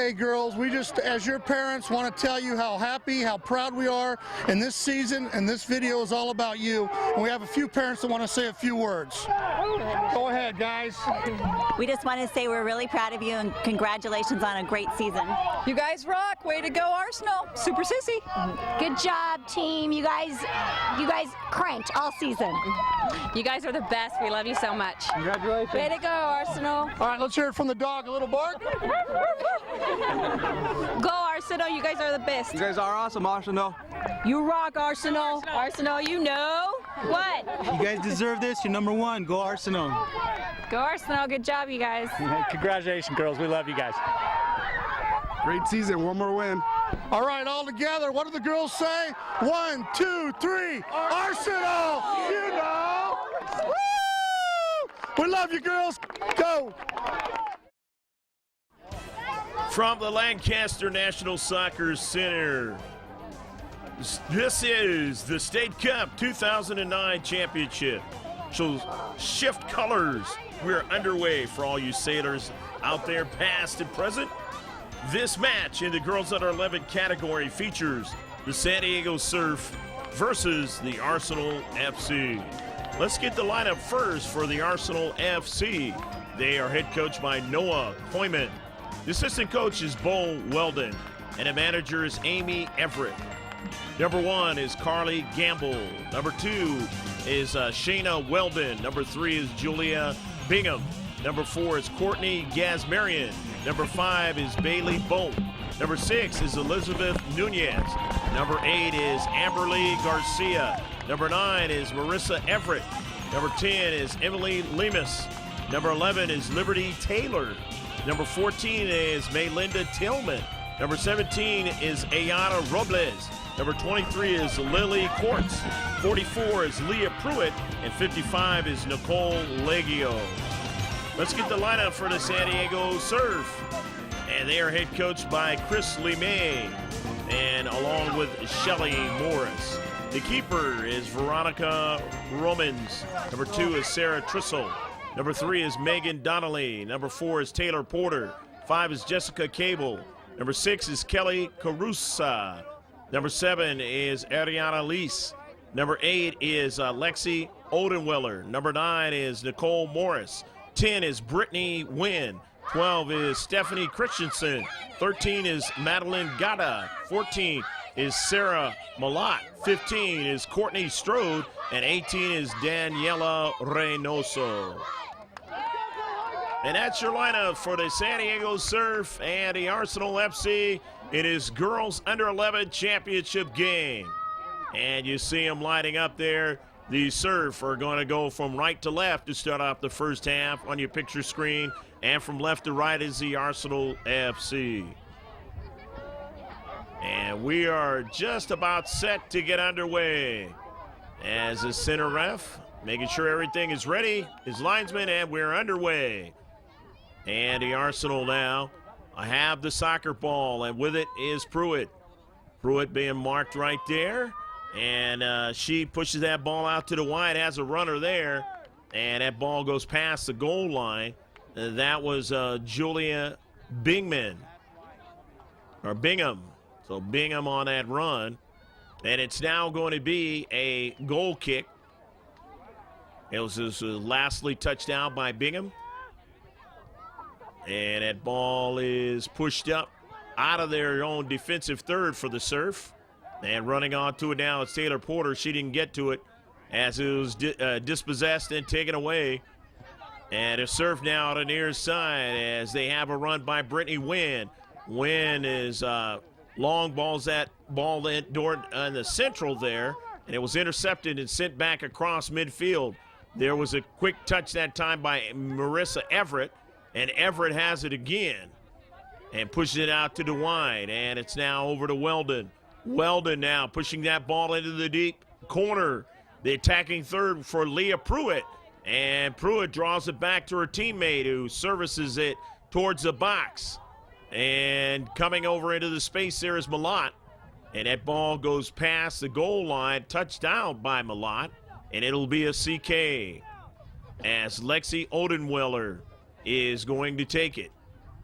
Hey girls, we just, as your parents, want to tell you how happy, how proud we are in this season, and this video is all about you. And we have a few parents that want to say a few words. Go ahead, guys. We just want to say we're really proud of you and congratulations on a great season. You guys rock. Way to go, Arsenal. Super sissy. Good job, team. You guys cranked all season. You guys are the best. We love you so much. Congratulations. Way to go, Arsenal. All right, let's hear it from the dog. A little bark. Go, Arsenal. You guys are the best. You guys are awesome, Arsenal. You rock, Arsenal. Arsenal, you know. What? You guys deserve this. You're number one. Go, Arsenal. Go, Arsenal. Good job, you guys. Congratulations, girls. We love you guys. Great season. One more win. All right, all together. What do the girls say? 1, 2, 3. Arsenal! You know! Woo! We love you, girls. Go! From the Lancaster National Soccer Center, this is the State Cup 2009 Championship. So shift colors. We're underway for all you sailors out there, past and present. This match in the girls under 11 category features the San Diego Surf versus the Arsenal FC. Let's get the lineup first for the Arsenal FC. They are head coached by Noah Hoyman. The assistant coach is Bo Weldon, and the manager is Amy Everett. Number 1 is Carly Gamble. Number 2 is Shayna Weldon. Number 3 is Julia Bingham. Number 4 is Courtney Gazmarian. Number 5 is Bailey Bolt. Number 6 is Elizabeth Nunez. Number 8 is Amberly Garcia. Number 9 is Marissa Everett. Number 10 is Emily Lemus. Number 11 is Liberty Taylor. Number 14 is Maylinda Tillman. Number 17 is Ayana Robles. Number 23 is Lily Quartz. 44 is Leah Pruitt. And 55 is Nicole Leggio. Let's get the lineup for the San Diego Surf. And they are head coached by Chris LeMay, and along with Shelly Morris. The keeper is Veronica Romans. Number 2 is Sarah Trissel. Number 3 is Megan Donnelly. Number 4 is Taylor Porter. 5 is Jessica Cable. Number 6 is Kelly Carusa. Number 7 is Ariana Leese. Number 8 is Lexi Odenweller. Number 9 is Nicole Morris. 10 is Brittany Wynn. 12 is Stephanie Christensen. 13 is Madeline Gata. 14 is Sarah Malott. 15 is Courtney Strode. And 18 is Daniela Reynoso. And that's your lineup for the San Diego Surf and the Arsenal FC in his girls under 11 championship game. And you see them lighting up there. The Surf are going to go from right to left to start off the first half on your picture screen. And from left to right is the Arsenal FC. And we are just about set to get underway. As the center ref, making sure everything is ready, his linesman, and we're underway. And the Arsenal now have the soccer ball, and with it is Pruitt. Pruitt being marked right there. And she pushes that ball out to the wide, has a runner there, and that ball goes past the goal line. That was Julia Bingham. So Bingham on that run. And it's now going to be a goal kick. It was just lastly touched down by Bingham. And that ball is pushed up out of their own defensive third for the Surf. And running onto it now is Taylor Porter. She didn't get to it as it was dispossessed and taken away. And a Surf now on the near side as they have a run by Brittany Wynn. Wynn is long balls that ball in on the central there, and it was intercepted and sent back across midfield. There was a quick touch that time by Marissa Everett, and Everett has it again and pushes it out to the wide, and it's now over to Weldon. Weldon now pushing that ball into the deep corner. The attacking third for Leah Pruitt, and Pruitt draws it back to her teammate who services it towards the box. And coming over into the space there is Malott. And that ball goes past the goal line, touchdown by Malott, and it'll be a CK as Lexi Odenweller is going to take it.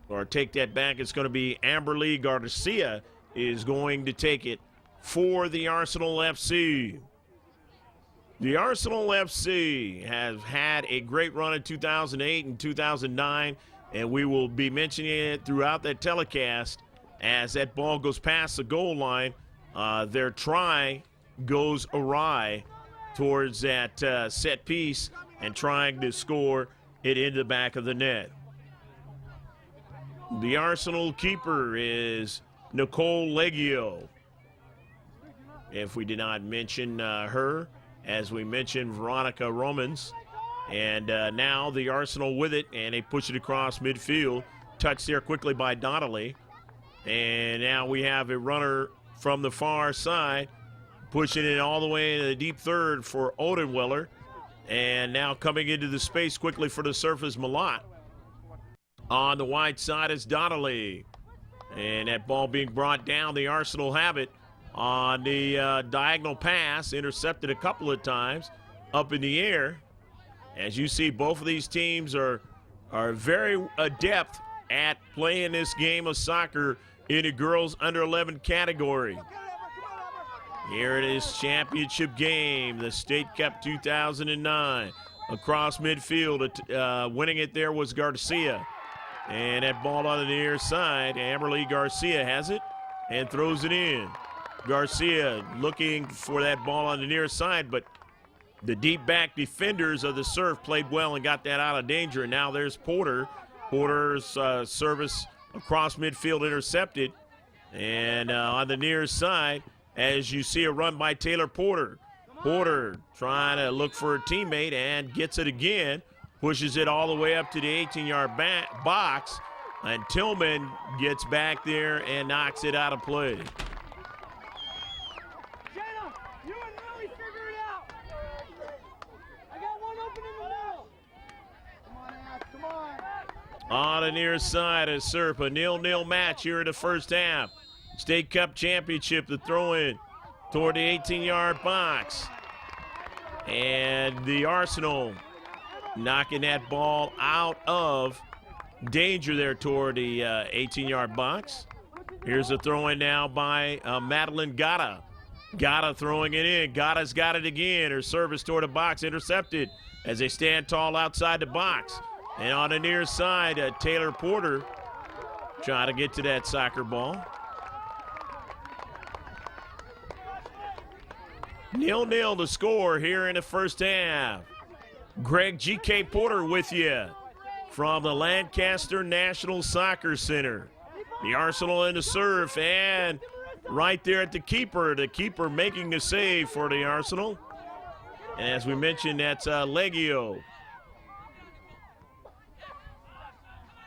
or take that back. It's going to be Amberly Garcia is going to take it for the Arsenal FC. The Arsenal FC has had a great run in 2008 and 2009, and we will be mentioning it throughout that telecast as that ball goes past the goal line. Their try goes awry towards that set piece and trying to score it into the back of the net. The Arsenal keeper is Nicole Leggio. If we did not mention her, as we mentioned Veronica Romans. And now the Arsenal with it, and they push it across midfield. Touched there quickly by Donnelly. And now we have a runner from the far side, pushing it all the way into the deep third for Odenweller. And now coming into the space quickly for the surface, Malott. On the wide side is Donnelly. And that ball being brought down, the Arsenal have it on the diagonal pass, intercepted a couple of times up in the air. As you see, both of these teams are very adept at playing this game of soccer in the girls under 11 category. Here it is, championship game, the State Cup 2009. Across midfield, winning it there was Garcia. And that ball on the near side, Amberly Garcia has it and throws it in. Garcia looking for that ball on the near side, but the deep back defenders of the Surf played well and got that out of danger. And now there's Porter. Porter's service across midfield intercepted. And on the near side, as you see a run by Taylor Porter. Porter trying to look for a teammate and gets it again. Pushes it all the way up to the 18-yard box. And Tillman gets back there and knocks it out of play. On the near side of Surf, a 0-0 match here in the first half. State Cup Championship, the throw-in toward the 18-yard box. And the Arsenal knocking that ball out of danger there toward the 18-yard box. Here's a throw-in now by Madeline Gata. Gata throwing it in. Gata's got it again. Her service toward the box intercepted as they stand tall outside the box. And on the near side, Taylor Porter trying to get to that soccer ball. 0-0 to score here in the first half. Greg G.K. Porter with you from the Lancaster National Soccer Center. The Arsenal in the Surf, and right there at the keeper making the save for the Arsenal. And as we mentioned, that's Leggio.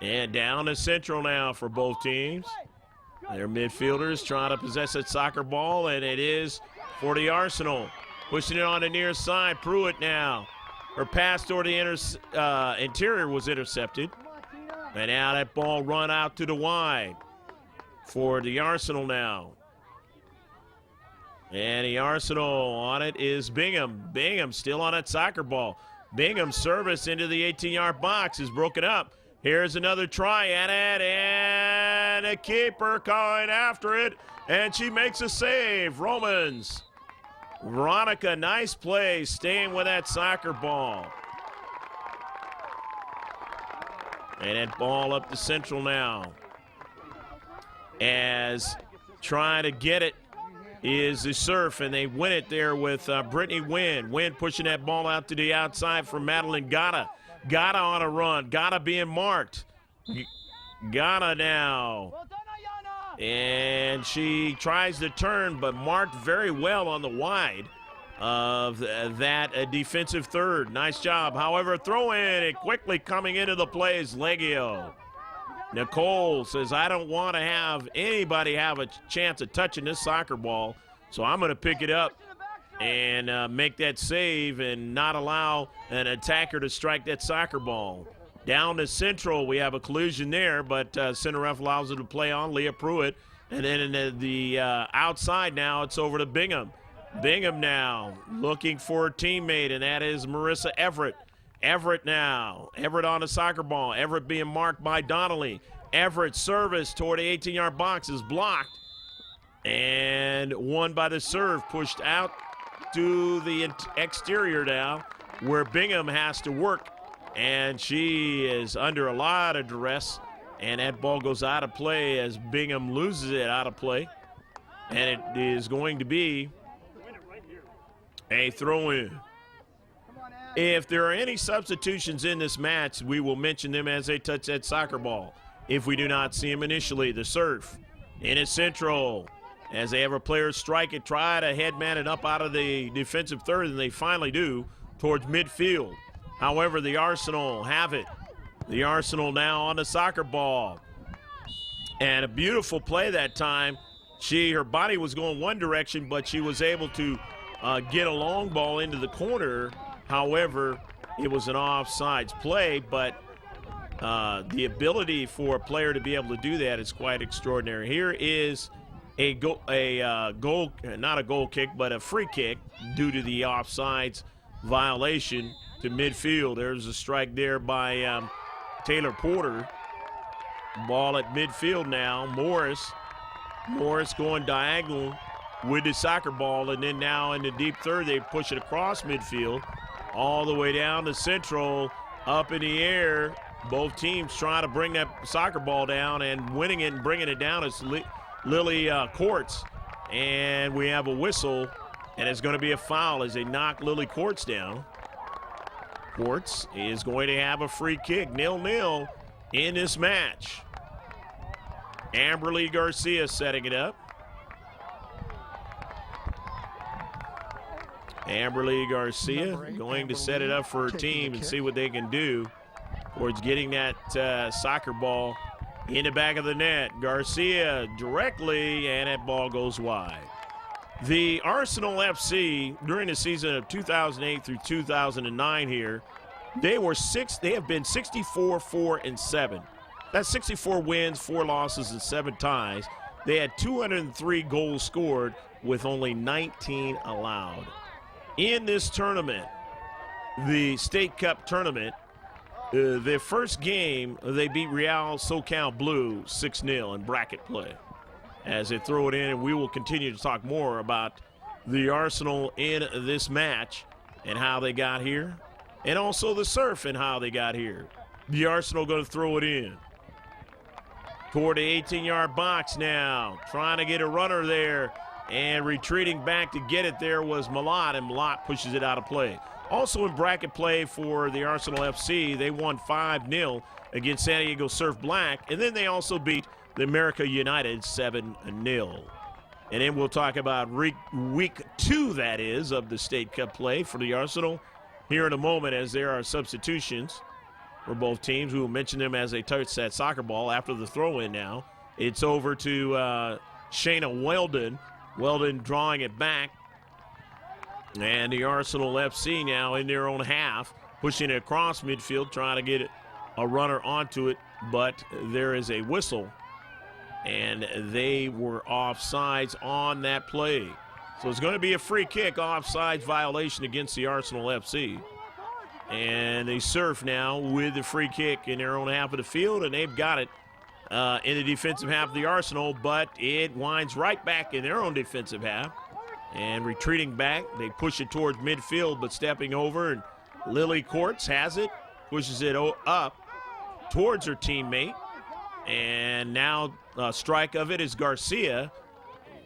And down to central now for both teams. Their midfielders trying to possess that soccer ball, and it is for the Arsenal. Pushing it on the near side, Pruitt now. Her pass toward the interior was intercepted. And now that ball run out to the wide for the Arsenal now. And the Arsenal on it is Bingham. Bingham still on that soccer ball. Bingham's service into the 18-yard box is broken up. Here's another try at it, and a keeper going after it, and she makes a save. Romans. Veronica, nice play, staying with that soccer ball. And that ball up to central now. As trying to get it is the Surf, and they win it there with Brittany Wynn. Wynn pushing that ball out to the outside for Madeline Gata. Gata on a run. Gata being marked. Gata now. And she tries to turn, but marked very well on the wide of that defensive third. Nice job. However, throw in and quickly coming into the play is Leggio. Nicole says, I don't want to have anybody have a chance of touching this soccer ball, so I'm going to pick it up and make that save and not allow an attacker to strike that soccer ball. Down to central, we have a collision there, but center ref allows it to play on Leah Pruitt. And then in the outside now, it's over to Bingham. Bingham now looking for a teammate, and that is Marissa Everett. Everett now. Everett on the soccer ball. Everett being marked by Donnelly. Everett's service toward the 18-yard box is blocked and won by the serve, pushed out to the exterior now where Bingham has to work, and she is under a lot of duress, and that ball goes out of play as Bingham loses it out of play, and it is going to be a throw-in. If there are any substitutions in this match, we will mention them as they touch that soccer ball. If we do not see them initially, the Surf in its central as they have a player strike it, try to headman it up out of the defensive third, and they finally do towards midfield. However, the Arsenal have it. The Arsenal now on the soccer ball. And a beautiful play that time. Her body was going one direction, but she was able to get a long ball into the corner. However, it was an offsides play, but the ability for a player to be able to do that is quite extraordinary. Here is a goal, not a goal kick, but a free kick due to the offsides violation to midfield. There's a strike there by Taylor Porter. Ball at midfield now. Morris going diagonal with the soccer ball, and then now in the deep third, they push it across midfield all the way down to central, up in the air. Both teams trying to bring that soccer ball down, and winning it and bringing it down is Lily Courts. And we have a whistle, and it's going to be a foul as they knock Lily Courts down. Courts is going to have a free kick, 0-0 in this match. Amberly Garcia setting it up. Amberly Garcia going to set it up for her team and see what they can do towards getting that soccer ball in the back of the net. Garcia directly, and that ball goes wide. The Arsenal FC during the season of 2008 through 2009 here, they have been 64-4-7. That's 64 wins, 4 losses, and 7 ties. They had 203 goals scored with only 19 allowed. In this tournament, the State Cup tournament, their first game, they beat Real SoCal Blue 6-0 in bracket play. As they throw it in, and we will continue to talk more about the Arsenal in this match and how they got here, and also the Surf and how they got here. The Arsenal going to throw it in toward the 18-yard box now, trying to get a runner there, and retreating back to get it there was Malott, and Malott pushes it out of play. Also in bracket play for the Arsenal FC, they won 5-0 against San Diego Surf Black, and then they also beat the America United 7-0. And then we'll talk about week 2, that is, of the State Cup play for the Arsenal here in a moment, as there are substitutions for both teams. We will mention them as they touch that soccer ball after the throw-in now. It's over to Shayna Weldon. Weldon drawing it back. And the Arsenal FC now in their own half, pushing it across midfield, trying to get a runner onto it, but there is a whistle, and they were offsides on that play. So it's going to be a free kick, offsides violation against the Arsenal FC. And they Surf now with the free kick in their own half of the field, and they've got it in the defensive half of the Arsenal, but it winds right back in their own defensive half. And retreating back, they push it towards midfield, but stepping over, and Lily Courts has it, pushes it up towards her teammate. And now strike of it is Garcia,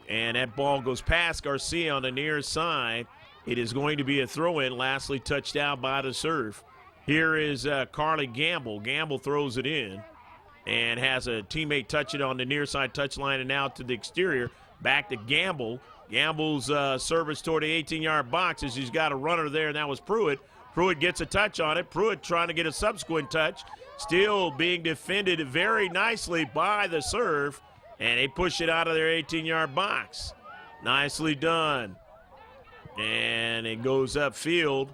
and that ball goes past Garcia on the near side. It is going to be a throw-in, lastly touched out by the Surf. Here is Carly Gamble. Gamble throws it in and has a teammate touch it on the near side touchline and out to the exterior. Back to Gamble. Gamble's service toward the 18-yard box as he's got a runner there, and that was Pruitt. Pruitt gets a touch on it. Pruitt trying to get a subsequent touch. Still being defended very nicely by the Surf, and they push it out of their 18-yard box. Nicely done. And it goes upfield.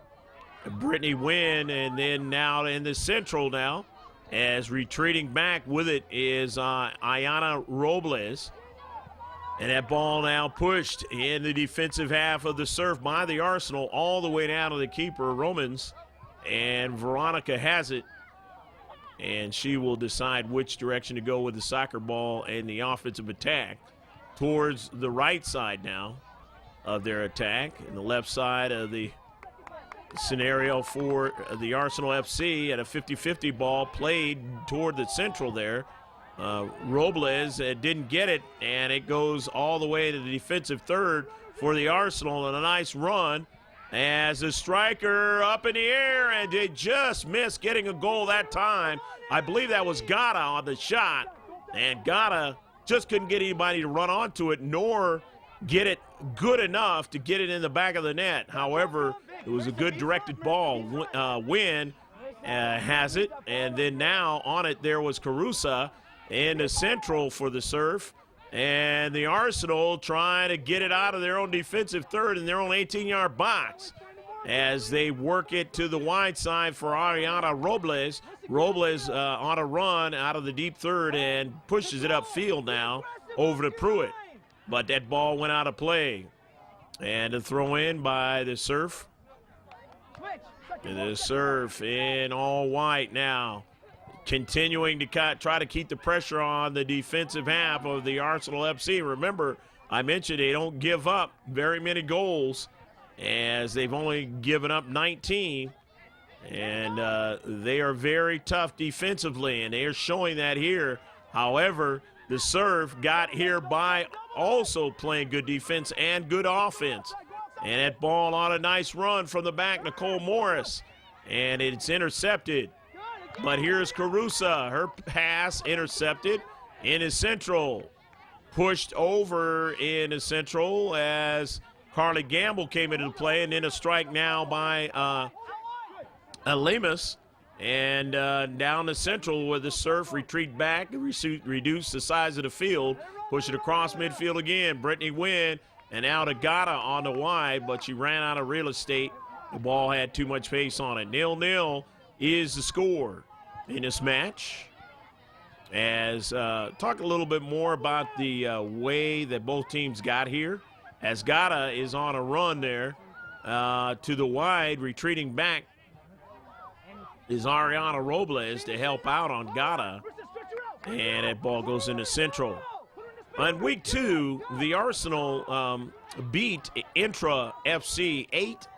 Brittany Wynn, and then now in the central now, as retreating back with it is Ayana Robles. And that ball now pushed in the defensive half of the Surf by the Arsenal all the way down to the keeper, Romans. And Veronica has it. and she will decide which direction to go with the soccer ball and the offensive attack. Towards the right side now of their attack, and the left side of the scenario for the Arsenal FC, at a 50-50 ball played toward the central there. Robles didn't get it, and it goes all the way to the defensive third for the Arsenal, and a nice run as the striker up in the air, and they just missed getting a goal that time. I believe that was Gata on the shot, and Gata just couldn't get anybody to run onto it, nor get it good enough to get it in the back of the net. However, it was a good directed ball. Wynn has it, and then now on it there was Carusa in the central for the Surf, and the Arsenal trying to get it out of their own defensive third in their own 18-yard box as they work it to the wide side for Ariana Robles. Robles on a run out of the deep third and pushes it upfield now over to Pruitt. But that ball went out of play. And a throw in by the Surf. And the Surf in all white now, continuing to try to keep the pressure on the defensive half of the Arsenal FC. Remember, I mentioned they don't give up very many goals, as they've only given up 19. And they are very tough defensively, and they are showing that here. However, the Surf got here by also playing good defense and good offense. And that ball on a nice run from the back, Nicole Morris. And it's intercepted. But here's Carusa. Her pass intercepted in his central. Pushed over in his central as Carly Gamble came into play. And then a strike now by Lemus. And down the central where the Surf retreat back, reduce the size of the field, push it across midfield again. Brittany Wynn, and now to Gata on the wide, but she ran out of real estate. The ball had too much pace on it. 0-0 is the score in this match. As talk a little bit more about the way that both teams got here. As Gata is on a run there to the wide, retreating back is Ariana Robles to help out on Gata. And that ball goes into central. On week 2, the Arsenal beat Intra FC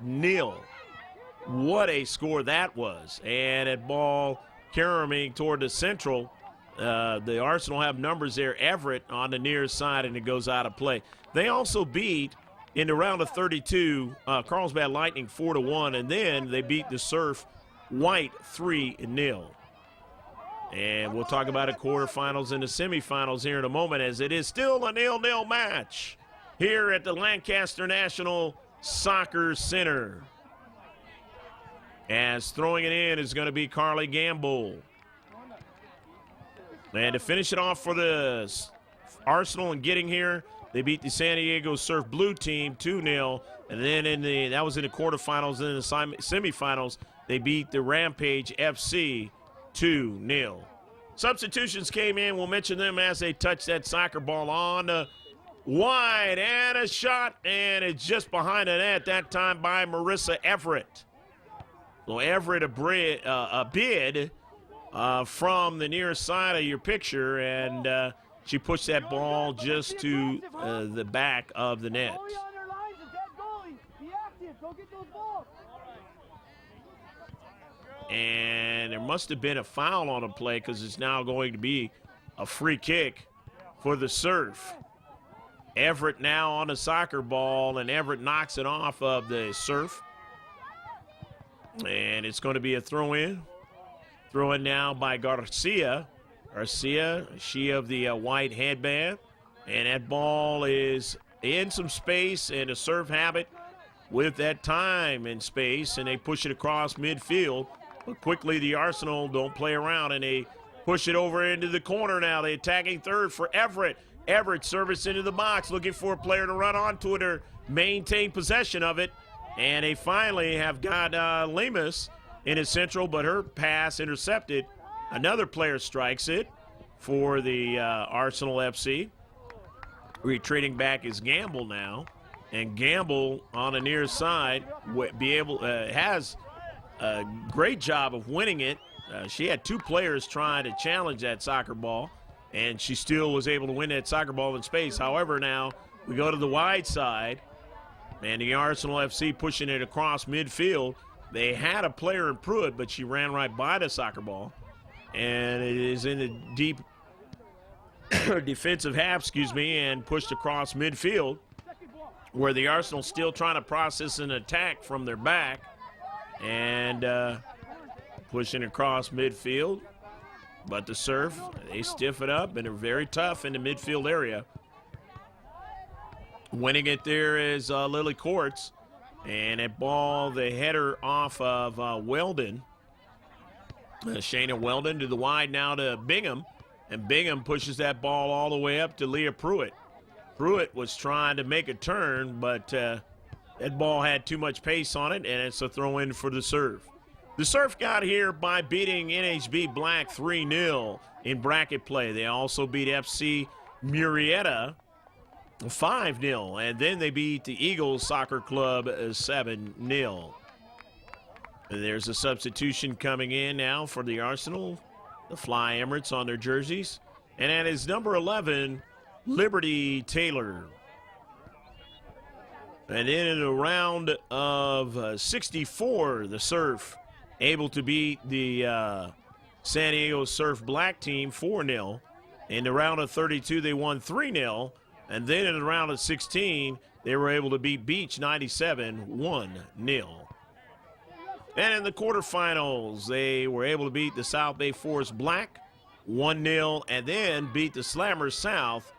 8-0. What a score that was. And that ball carrying toward the central. The Arsenal have numbers there. Everett on the near side, and it goes out of play. They also beat, in the round of 32, Carlsbad Lightning 4-1, and then they beat the Surf White 3-0. And we'll talk about the quarterfinals and the semifinals here in a moment, as it is still a 0-0 match here at the Lancaster National Soccer Center. As throwing it in is going to be Carly Gamble. And to finish it off for the Arsenal and getting here, they beat the San Diego Surf Blue team 2-0. And then that was in the quarterfinals. And in the semifinals, they beat the Rampage FC 2-0. Substitutions came in. We'll mention them as they touch that soccer ball on the wide, and a shot, and it's just behind the net that time by Marissa Everett. So Everett a bid from the near side of your picture, and she pushed that ball just to the back of the net. And there must have been a foul on the play, because it's now going to be a free kick for the Surf. Everett now on the soccer ball, and Everett knocks it off of the Surf. And it's going to be a throw-in. Throw-in now by Garcia. Garcia, she of the white headband. And that ball is in some space, and the Surf have it with that time and space, and they push it across midfield. But quickly the Arsenal don't play around, and they push it over into the corner now. The attacking third for Everett. Everett service into the box, looking for a player to run onto it or maintain possession of it. And they finally have got Lemus in his central, but her pass intercepted. Another player strikes it for the Arsenal FC. Retreating back is Gamble now. And Gamble on the near side has a great job of winning it. She had two players trying to challenge that soccer ball, and she still was able to win that soccer ball in space. However, now we go to the wide side, and the Arsenal FC pushing it across midfield. They had a player in Pruitt, but she ran right by the soccer ball, and it is in the deep defensive half, and pushed across midfield, where the Arsenal still trying to process an attack from their back, and pushing across midfield. But the Surf, they stiff it up and are very tough in the midfield area. Winning it there is Lily Courts, and that ball, the header off of Weldon. Shayna Weldon to the wide now to Bingham, and Bingham pushes that ball all the way up to Leah Pruitt. Pruitt was trying to make a turn, but that ball had too much pace on it, and it's a throw-in for the Surf. The Surf got here by beating NHB Black 3-0 in bracket play. They also beat FC Murrieta 5-0, and then they beat the Eagles Soccer Club 7-0. There's a substitution coming in now for the Arsenal, the Fly Emirates on their jerseys, and that is number 11, Liberty Taylor. And then in a round of 64, the Surf able to beat the San Diego Surf Black team 4-0. In the round of 32, they won 3-0. And then in the round of 16, they were able to beat Beach 97 1-0. And in the quarterfinals, they were able to beat the South Bay Forest Black 1-0, and then beat the Slammers South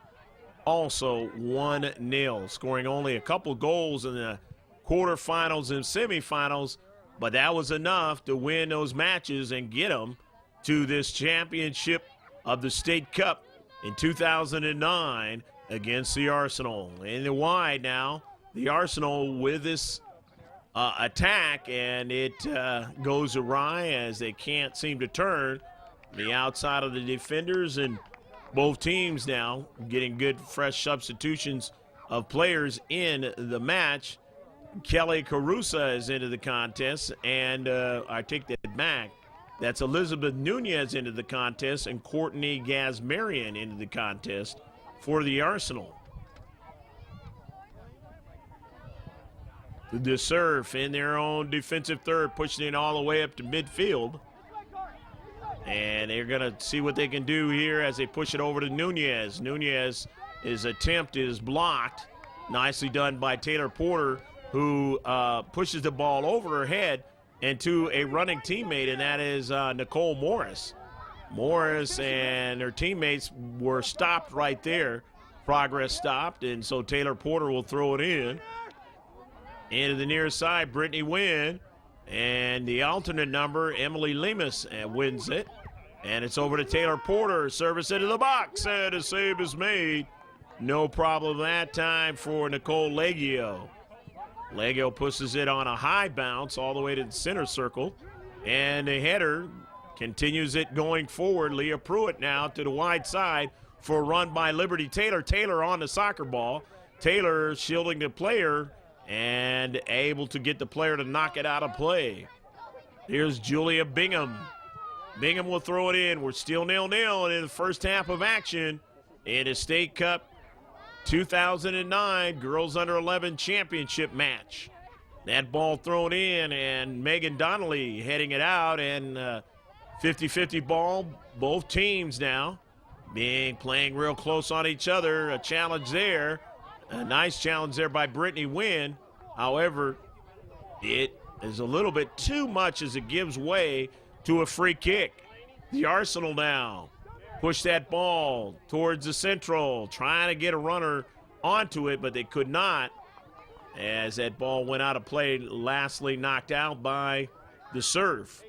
also 1-0, scoring only a couple goals in the quarterfinals and semifinals, but that was enough to win those matches and get them to this championship of the State Cup in 2009 against the Arsenal. In the wide now, the Arsenal with this attack, and it goes awry as they can't seem to turn the outside of the defenders, and both teams now getting good fresh substitutions of players in the match. Kelly Carusa is into the contest, and I take that back. That's Elizabeth Nunez into the contest, and Courtney Gazmarian into the contest for the Arsenal. The Surf in their own defensive third, pushing it all the way up to midfield. And they're going to see what they can do here as they push it over to Nunez. Nunez's attempt is blocked. Nicely done by Taylor Porter, who pushes the ball over her head and to a running teammate, and that is Nicole Morris. Morris and her teammates were stopped right there. Progress stopped, and so Taylor Porter will throw it in. Into the near side, Brittany Wynn, and the alternate number, Emily Lemus, wins it. And it's over to Taylor Porter, service into the box, and a save is made. No problem that time for Nicole Leggio. Leggio pushes it on a high bounce all the way to the center circle, and the header continues it going forward. Leah Pruitt now to the wide side for a run by Liberty Taylor. Taylor on the soccer ball. Taylor shielding the player and able to get the player to knock it out of play. Here's Julia Bingham. Bingham will throw it in. We're still 0-0 in the first half of action in a State Cup 2009 Girls Under 11 Championship match. That ball thrown in, and Megan Donnelly heading it out, and 50-50 ball. Both teams now playing real close on each other. A challenge there. A nice challenge there by Brittany Wynn. However, it is a little bit too much as it gives way to a free kick. The Arsenal now push that ball towards the central, trying to get a runner onto it, but they could not as that ball went out of play, lastly knocked out by the Surf.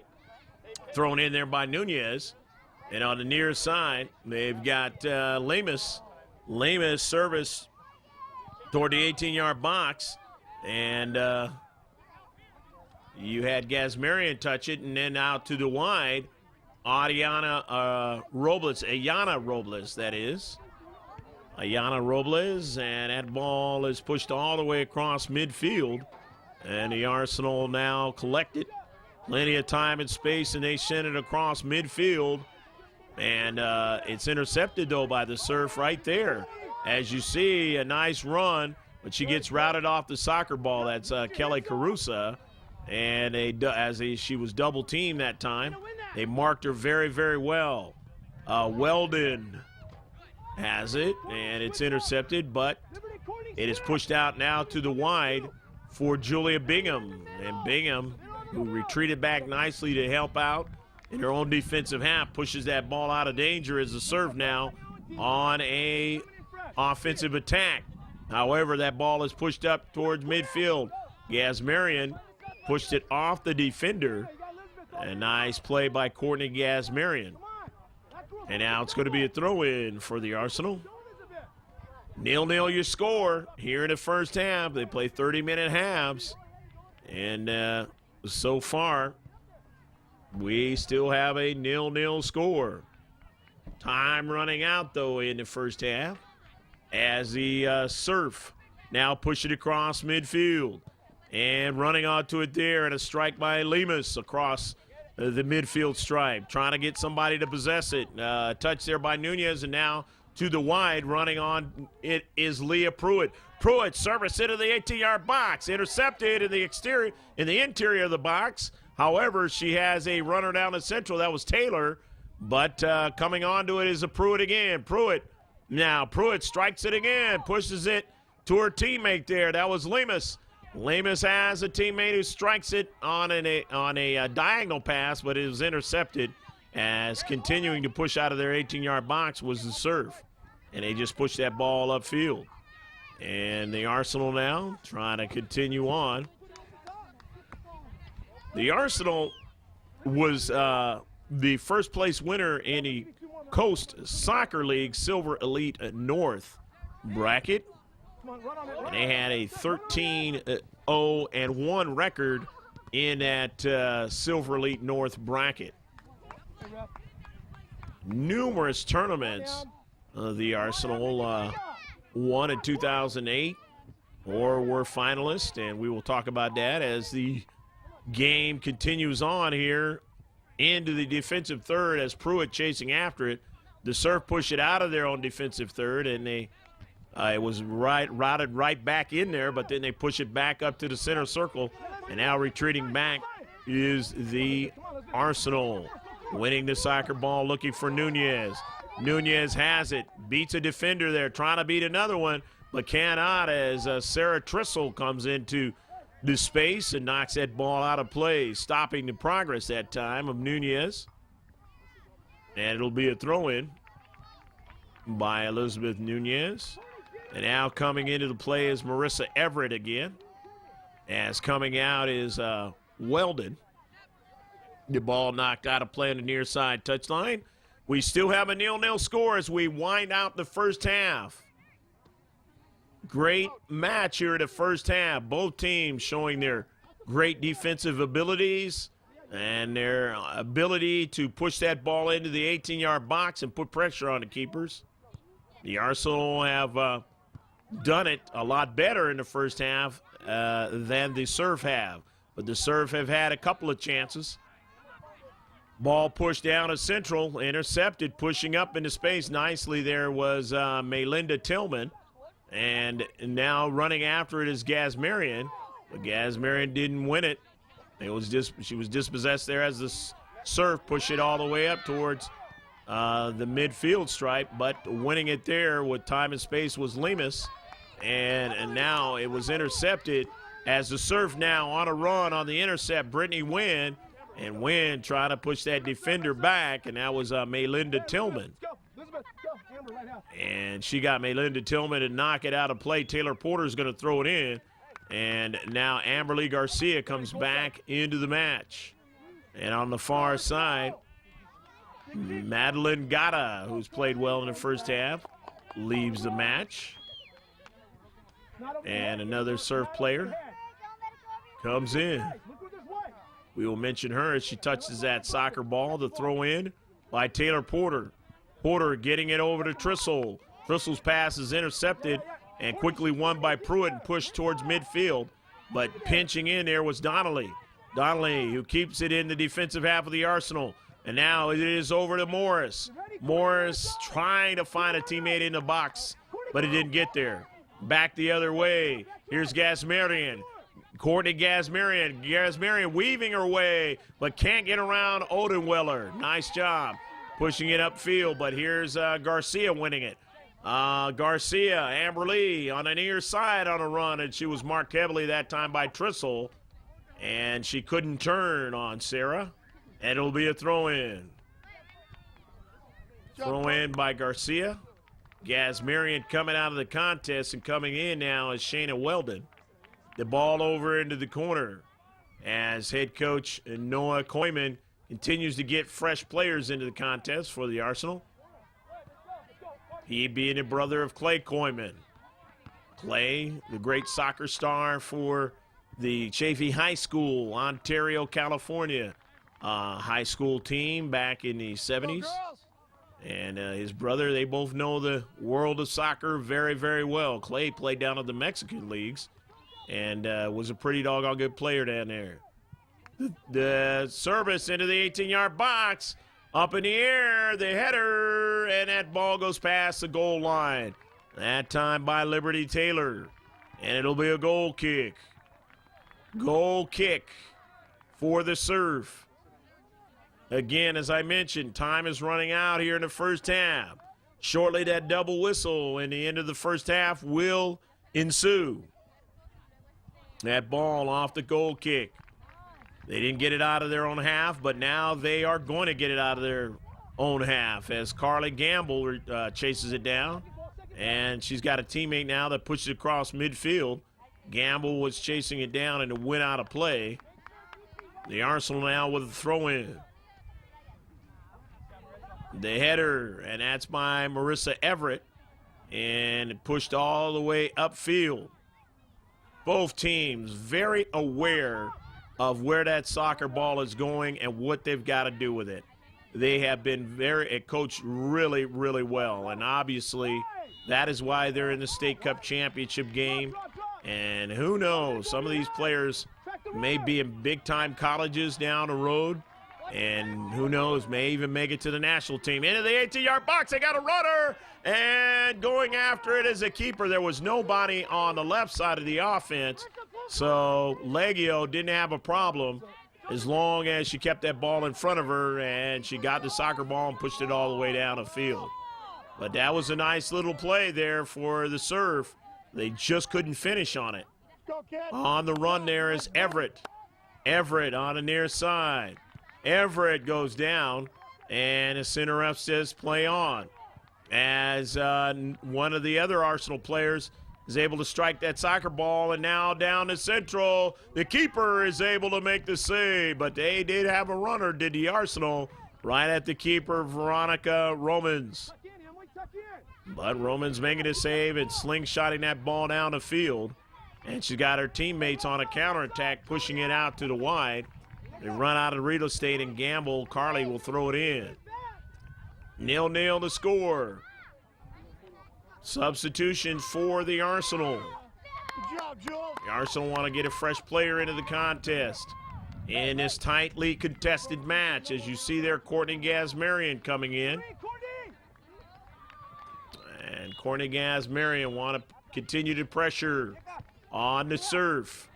Thrown in there by Nunez. And on the near side, they've got Lemus. Lemus service toward the 18-yard box, and you had Gazmarian touch it, and then out to the wide, Ayana Robles, that is. Ayana Robles, and that ball is pushed all the way across midfield, and the Arsenal now collect it Plenty of time and space, and they send it across midfield. And it's intercepted, though, by the Surf right there. As you see, a nice run, but she gets routed off the soccer ball. That's Kelly Carusa. And she was double teamed that time. They marked her very, very well. Weldon has it, and it's intercepted, but it is pushed out now to the wide for Julia Bingham. And Bingham, who retreated back nicely to help out in her own defensive half, pushes that ball out of danger as the serve now on a offensive attack. However, that ball is pushed up towards midfield. Gazmarian pushed it off the defender. A nice play by Courtney Gazmarian. And now it's going to be a throw-in for the Arsenal. 0-0 your score here in the first half. They play 30-minute halves. And so far, we still have a 0-0 score. Time running out, though, in the first half as the Surf now push it across midfield. And running onto it there, and a strike by Lemus across the midfield stripe, trying to get somebody to possess it. Touch there by Nunez, and now to the wide, running on it is Leah Pruitt. Pruitt service into the 18-yard box, intercepted in the interior of the box. However, she has a runner down the central. That was Taylor, but coming onto it is a Pruitt again. Pruitt strikes it again, pushes it to her teammate there. That was Lemus. Lemus has a teammate who strikes it on a diagonal pass, but it was intercepted, as continuing to push out of their 18-yard box was the serve. And they just pushed that ball upfield. And the Arsenal now trying to continue on. The Arsenal was the first place winner in the Coast Soccer League Silver Elite North bracket. And they had a 13-0-1 record in that Silver Elite North bracket. Numerous tournaments the Arsenal won in 2008 or were finalists, and we will talk about that as the game continues on here into the defensive third as Pruitt chasing after it. The Surf push it out of their own defensive third, and they it was routed right back in there, but then they push it back up to the center circle, and now retreating back is the Arsenal. Winning the soccer ball, looking for Nunez. Nunez has it, beats a defender there, trying to beat another one, but cannot as Sarah Trissel comes into the space and knocks that ball out of play, stopping the progress that time of Nunez. And it'll be a throw-in by Elizabeth Nunez. And now coming into the play is Marissa Everett again. As coming out is Weldon. The ball knocked out of play on the near side touchline. We still have a 0-0 score as we wind out the first half. Great match here in the first half. Both teams showing their great defensive abilities and their ability to push that ball into the 18-yard box and put pressure on the keepers. The Arsenal have done it a lot better in the first half than the Surf have. But the Surf have had a couple of chances. Ball pushed down to central, intercepted, pushing up into space nicely. There was Melinda Tillman. And now running after it is Gazmarian. But Gazmarian didn't win it. She was dispossessed there as the Surf pushed it all the way up towards the midfield stripe. But winning it there with time and space was Lemus. And now it was intercepted as the Surf now on a run on the intercept. Brittany Wynn. And Wynn trying to push that defender back, and that was Melinda Tillman. And she got Melinda Tillman to knock it out of play. Taylor Porter's going to throw it in. And now Amberly Garcia comes back into the match. And on the far side, Madeline Gata, who's played well in the first half, leaves the match. And another Surf player comes in. We will mention her as she touches that soccer ball. The throw in by Taylor Porter. Porter getting it over to Trissel. Trissel's pass is intercepted and quickly won by Pruitt and pushed towards midfield. But pinching in there was Donnelly. Donnelly, who keeps it in the defensive half of the Arsenal. And now it is over to Morris. Morris trying to find a teammate in the box, but he didn't get there. Back the other way. Here's Gasmarian. Courtney Gasmarian. Gasmarian weaving her way, but can't get around Odenweller. Nice job pushing it upfield, but here's Garcia winning it. Garcia, Amber Lee on the near side on a run, and she was marked heavily that time by Trissel, and she couldn't turn on Sarah, and it'll be a throw-in. Throw-in by Garcia. Gasmarian coming out of the contest, and coming in now is Shayna Weldon. The ball over into the corner as head coach Noah Koyman continues to get fresh players into the contest for the Arsenal. He being a brother of Clay Koyman. Clay, the great soccer star for the Chaffee High School, Ontario, California high school team back in the 70s. And his brother, they both know the world of soccer very, very well. Clay played down in the Mexican leagues and was a pretty doggone good player down there. The service into the 18-yard box. Up in the air, the header, and that ball goes past the goal line. That time by Liberty Taylor. And it'll be a goal kick. Goal kick for the Surf. Again, as I mentioned, time is running out here in the first half. Shortly, that double whistle in the end of the first half will ensue. That ball off the goal kick. They didn't get it out of their own half, but now they are going to get it out of their own half as Carly Gamble chases it down. And she's got a teammate now that pushes it across midfield. Gamble was chasing it down and it went out of play. The Arsenal now with a throw-in. The header, and that's by Marissa Everett. And it pushed all the way upfield. Both teams very aware of where that soccer ball is going and what they've got to do with it. They have been coached really, really well, and obviously that is why they're in the State Cup championship game. And who knows, some of these players may be in big-time colleges down the road, and who knows, may even make it to the national team. Into the 18-yard box, they got a runner, and going after it as a keeper. There was nobody on the left side of the offense, so Leggio didn't have a problem as long as she kept that ball in front of her and she got the soccer ball and pushed it all the way down the field. But that was a nice little play there for the Surf. They just couldn't finish on it. On the run there is Everett. Everett on the near side. Everett goes down, and the center ref says play on. As one of the other Arsenal players is able to strike that soccer ball, and now down to central. The keeper is able to make the save, but they did have a runner, did the Arsenal, right at the keeper, Veronica Romans. But Romans making a save and slingshotting that ball down the field. And she's got her teammates on a counterattack, pushing it out to the wide. They run out of real estate, and Gamble, Carly will throw it in. 0-0 to score. Substitution for the Arsenal. Good job, Joel. The Arsenal want to get a fresh player into the contest in this tightly contested match. As you see there, Courtney Gasmarian coming in. And Courtney Gasmarian want to continue to pressure on the Surf.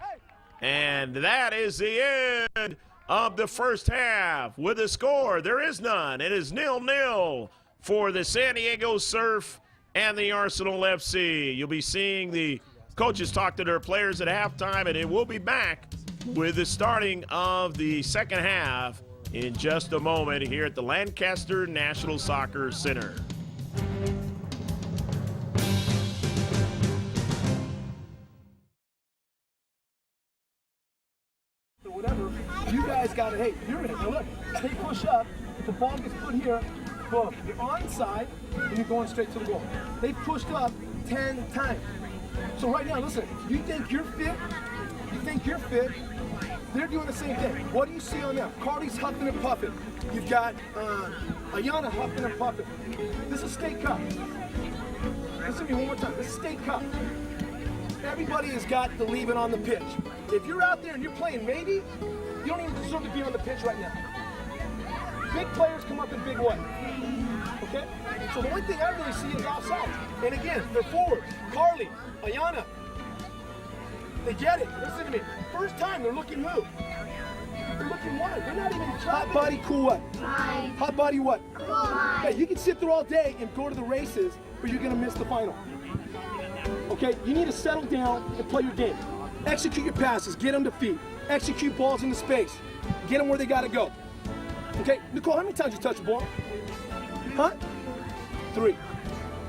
And that is the end of the first half. With a score, there is none. It is 0-0 for the San Diego Surf and the Arsenal FC. You'll be seeing the coaches talk to their players at halftime, and it will be back with the starting of the second half in just a moment here at the Lancaster National Soccer Center. Whatever, you guys got it. Hey, you're in. Now look, they push up. If the ball gets put here, boom, you're onside, and you're going straight to the goal. They pushed up 10 times. So right now, listen, you think you're fit? You think you're fit? They're doing the same thing. What do you see on them? Carly's huffing and puffing. You've got Ayana huffing and puffing. This is State Cup. Listen to me one more time. This is State Cup. Everybody has got to leave it on the pitch. If you're out there and you're playing maybe, You don't even deserve to be on the pitch right now. Big players come up in big way. Okay? So the one thing I really see is offside. And again, they're forwards. Carly, Ayana. They get it. Listen to me. First time, they're looking who? They're looking wide. They're not even hot body, cool what? Hot body what? Cool. Yeah, you can sit there all day and go to the races, but you're going to miss the final. Okay? You need to settle down and play your game. Execute your passes. Get them to feet. Execute balls into space. Get them where they got to go. Okay? Nicole, how many times you touch the ball? Huh? 3.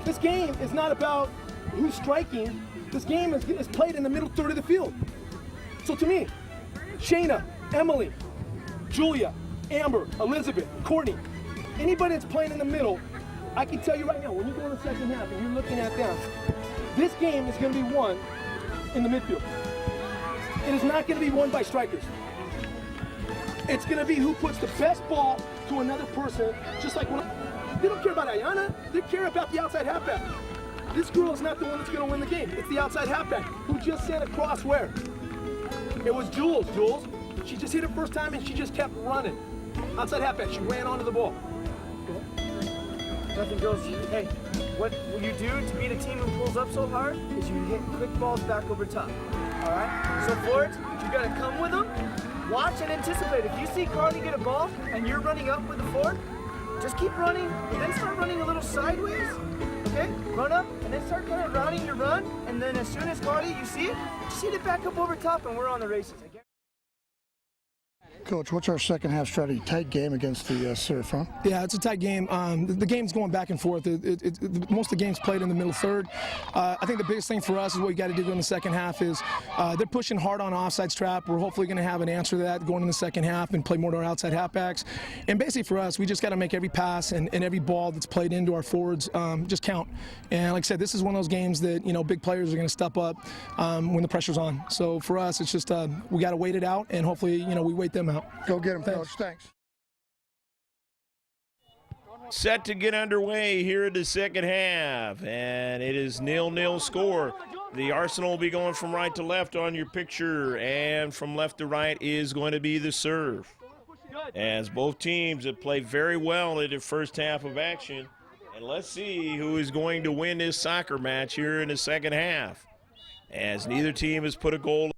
This game is not about who's striking. This game is played in the middle third of the field. So to me, Shayna, Emily, Julia, Amber, Elizabeth, Courtney, anybody that's playing in the middle, I can tell you right now, when you go in the second half and you're looking at them, this game is going to be won in the midfield. It is not going to be won by strikers. It's going to be who puts the best ball to another person, just like when they don't care about Ayana, they care about the outside halfback. This girl is not the one that's going to win the game. It's the outside halfback who just sent across where? It was Jules. Jules, she just hit it first time and she just kept running. Outside halfback, she ran onto the ball. Nothing goes, hey, what you do to beat a team who pulls up so hard is you hit quick balls back over top. All right? So forwards, you got to come with them, watch and anticipate. If you see Carly get a ball and you're running up with the forward, just keep running and then start running a little sideways. Okay? Run up and then start kind of routing your run. And then as soon as Carly, you see it, just hit it back up over top and we're on the races. Coach, what's our second half strategy? Tight game against the Surf, huh? Yeah, it's a tight game. The game's going back and forth. Most of the game's played in the middle third. I think the biggest thing for us is what you got to do in the second half is they're pushing hard on offsides trap. We're hopefully going to have an answer to that going in the second half and play more to our outside halfbacks. And basically for us, we just got to make every pass and every ball that's played into our forwards just count. And like I said, this is one of those games that, you know, big players are going to step up when the pressure's on. So for us, it's just we got to wait it out and hopefully, you know, we wait them out. Go get him, Coach. Thanks. Set to get underway here in the second half, and it is 0-0 score. The Arsenal will be going from right to left on your picture, and from left to right is going to be the serve. As both teams have played very well in the first half of action, and let's see who is going to win this soccer match here in the second half, as neither team has put a goal